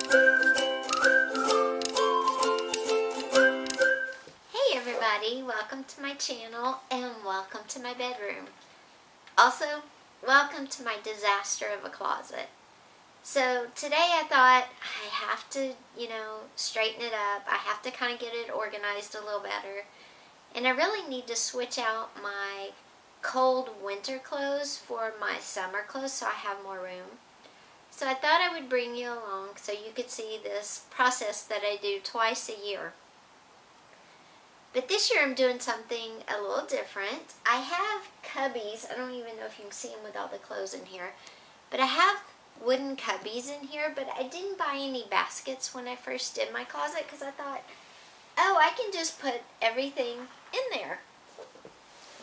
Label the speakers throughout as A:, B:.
A: Hey everybody, welcome to my channel and welcome to my bedroom. Also, welcome to my disaster of a closet. So today I thought I have to, straighten it up. I have to kind of get it organized a little better. And I really need to switch out my cold winter clothes for my summer clothes so I have more room. So I thought I would bring you along so you could see this process that I do twice a year. But this year I'm doing something a little different. I have cubbies. I don't even know if you can see them with all the clothes in here. But I have wooden cubbies in here, but I didn't buy any baskets when I first did my closet because I thought, oh, I can just put everything in there.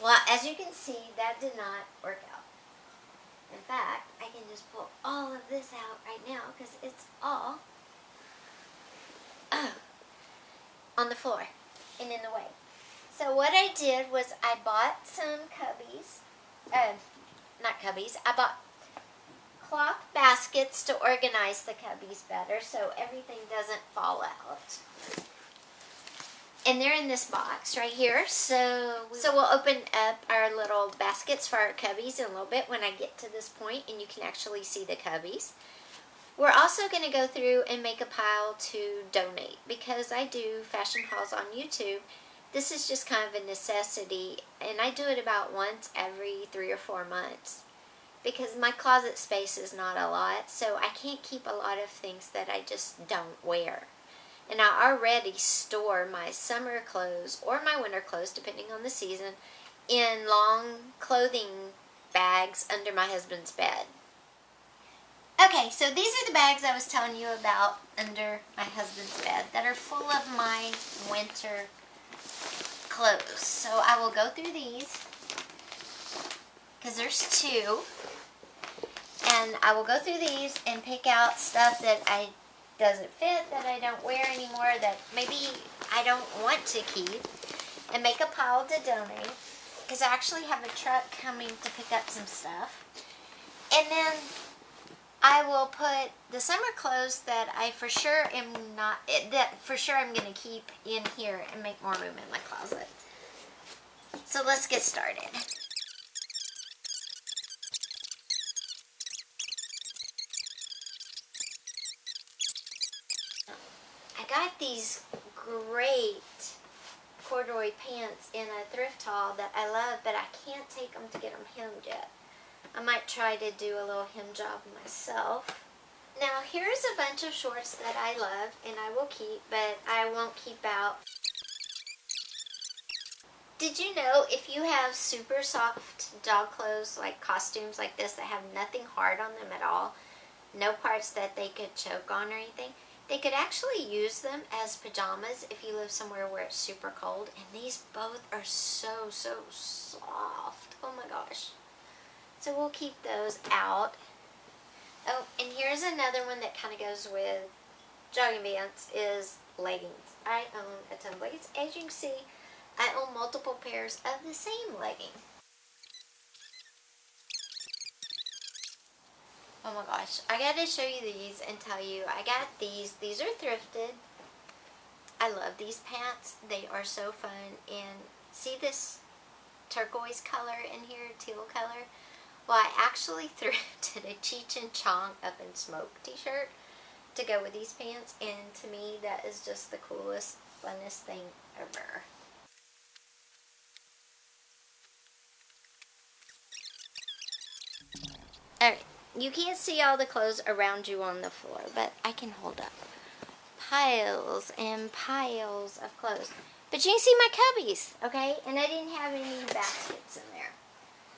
A: Well, as you can see, that did not work out. In fact, I can just pull all of this out right now because it's all on the floor and in the way. So what I did was I bought some cubbies, I bought cloth baskets to organize the cubbies better so everything doesn't fall out. And they're in this box right here. So we'll open up our little baskets for our cubbies in a little bit when I get to this point and you can actually see the cubbies. We're also going to go through and make a pile to donate because I do fashion hauls on YouTube. This is just kind of a necessity and I do it about once every 3 or 4 months because my closet space is not a lot, so I can't keep a lot of things that I just don't wear. And I already store my summer clothes or my winter clothes, depending on the season, in long clothing bags under my husband's bed. Okay, so these are the bags I was telling you about under my husband's bed that are full of my winter clothes. So I will go through these because there's 2. And I will go through these and pick out stuff that doesn't fit, that I don't wear anymore, that maybe I don't want to keep, and make a pile to donate because I actually have a truck coming to pick up some stuff. And then I will put the summer clothes that I for sure am I'm going to keep in here and make more room in my closet. So let's get started. I got these great corduroy pants in a thrift haul that I love, but I can't take them to get them hemmed yet. I might try to do a little hem job myself. Now here's a bunch of shorts that I love and I will keep, but I won't keep out. Did you know if you have super soft dog clothes, like costumes like this that have nothing hard on them at all, no parts that they could choke on or anything, they could actually use them as pajamas if you live somewhere where it's super cold. And these both are so soft. Oh my gosh. So we'll keep those out. Oh, and here's another one that kind of goes with jogging pants is leggings. I own a ton of leggings. As you can see, I own multiple pairs of the same legging. Oh my gosh, I gotta show you these and tell you, I got these. These are thrifted. I love these pants. They are so fun. And see this turquoise color in here, teal color? Well, I actually thrifted a Cheech and Chong Up in Smoke t-shirt to go with these pants. And to me, that is just the coolest, funnest thing ever. Alright. You can't see all the clothes around you on the floor, but I can hold up piles and piles of clothes. But you can see my cubbies, okay? And I didn't have any baskets in there.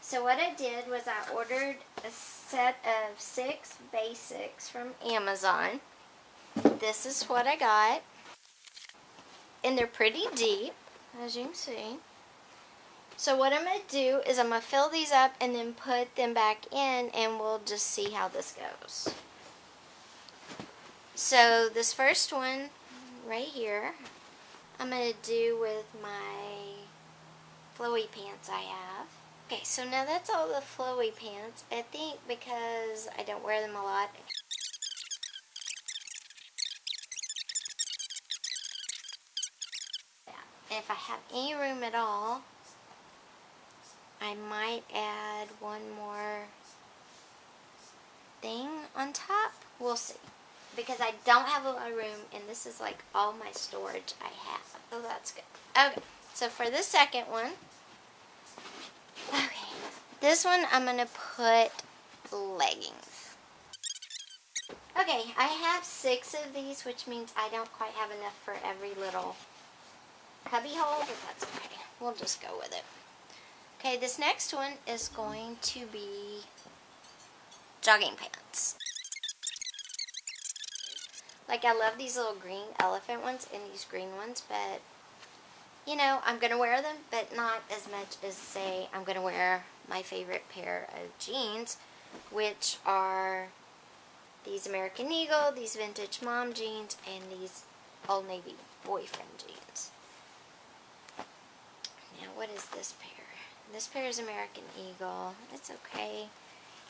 A: So what I did was I ordered a set of 6 basics from Amazon. This is what I got. And they're pretty deep, as you can see. So what I'm going to do is I'm going to fill these up and then put them back in and we'll just see how this goes. So this first one right here, I'm going to do with my flowy pants I have. Okay, so now that's all the flowy pants. I think because I don't wear them a lot, And if I have any room at all, I might add one more thing on top. We'll see. Because I don't have a lot of room, and this is like all my storage I have. So that's good. Okay, so for the second one, okay, this one I'm going to put leggings. Okay, I have 6 of these, which means I don't quite have enough for every little cubby hole, but that's okay. We'll just go with it. Okay, this next one is going to be jogging pants. Like, I love these little green elephant ones and these green ones, but, you know, I'm going to wear them, but not as much as, say, I'm going to wear my favorite pair of jeans, which are these American Eagle, these vintage mom jeans, and these Old Navy boyfriend jeans. Now, what is this pair? This pair is American Eagle. It's okay.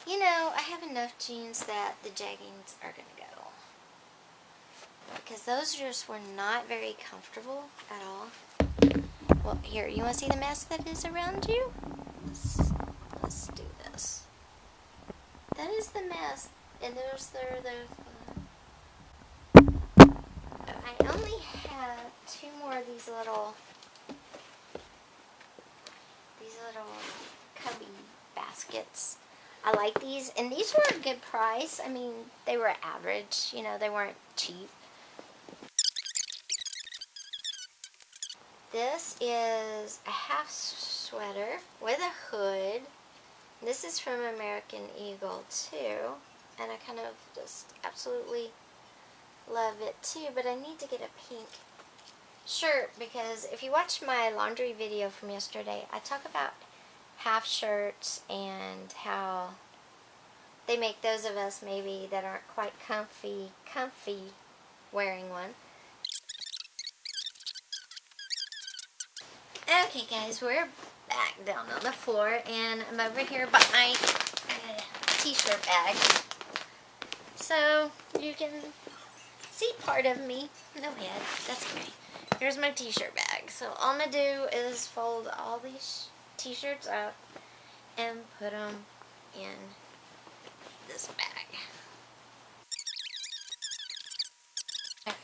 A: You know, I have enough jeans that the jeggings are going to go. Because those just were not very comfortable at all. Well, here, you want to see the mess that is around you? Let's do this. That is the mess. And those are the... I only have 2 more of these little cubby baskets. I like these, and these were a good price. I mean, they were average, you know, they weren't cheap. This is a half sweater with a hood. This is from American Eagle too, and I kind of just absolutely love it too, but I need to get a pink shirt, because if you watch my laundry video from yesterday, I talk about half shirts and how they make those of us maybe that aren't quite comfy wearing one. Okay guys, we're back down on the floor, and I'm over here by my t-shirt bag, so you can see part of me. No head, that's okay. Here's my t-shirt bag. So all I'm going to do is fold all these t-shirts up and put them in this bag. Okay,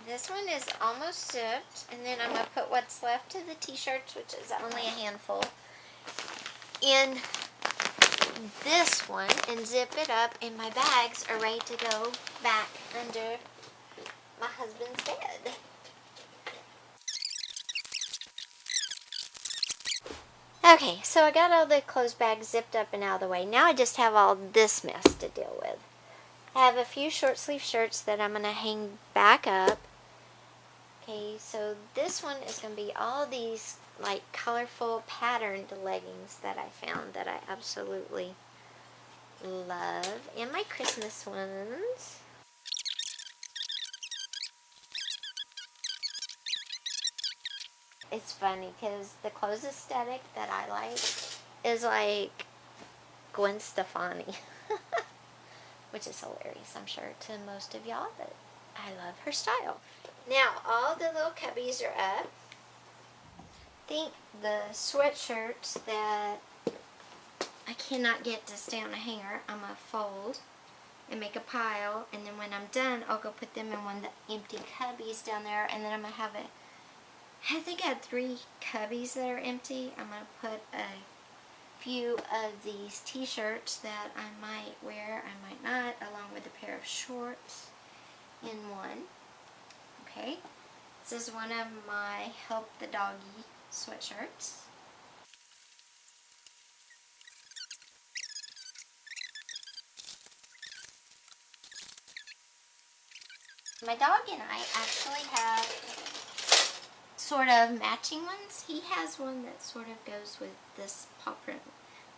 A: this one is almost zipped, and then I'm going to put what's left of the t-shirts, which is only a handful, in this one and zip it up, and my bags are ready to go back under my husband's bed. Okay, so I got all the clothes bags zipped up and out of the way. Now I just have all this mess to deal with. I have a few short sleeve shirts that I'm going to hang back up. Okay, so this one is going to be all these like colorful patterned leggings that I found that I absolutely love. And my Christmas ones. It's funny because the clothes aesthetic that I like is like Gwen Stefani, which is hilarious, I'm sure, to most of y'all, but I love her style. Now, all the little cubbies are up. I think the sweatshirts that I cannot get to stay on a hanger, I'm going to fold and make a pile, and then when I'm done, I'll go put them in one of the empty cubbies down there, and then I'm going to have I think I have 3 cubbies that are empty. I'm going to put a few of these t-shirts that I might wear, I might not, along with a pair of shorts in one. Okay, this is one of my Help the Doggy sweatshirts. My dog and I actually have sort of matching ones. He has one that sort of goes with this paw print.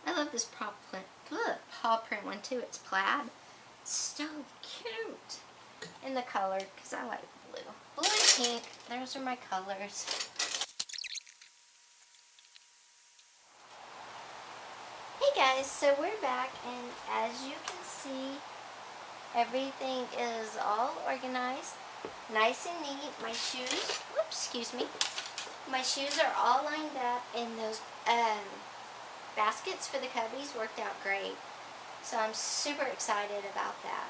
A: I love this paw print one too. It's plaid. So cute. In the color, because I like blue. Blue and pink, those are my colors. Hey guys, so we're back, and as you can see, everything is all organized. Nice and neat. My shoes, whoops, excuse me. My shoes are all lined up, and those baskets for the cubbies worked out great. So I'm super excited about that.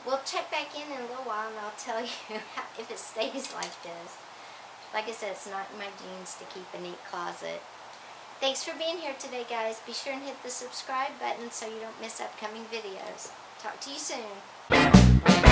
A: We'll check back in a little while and I'll tell you if it stays like this. Like I said, it's not in my genes to keep a neat closet. Thanks for being here today, guys. Be sure and hit the subscribe button so you don't miss upcoming videos. Talk to you soon.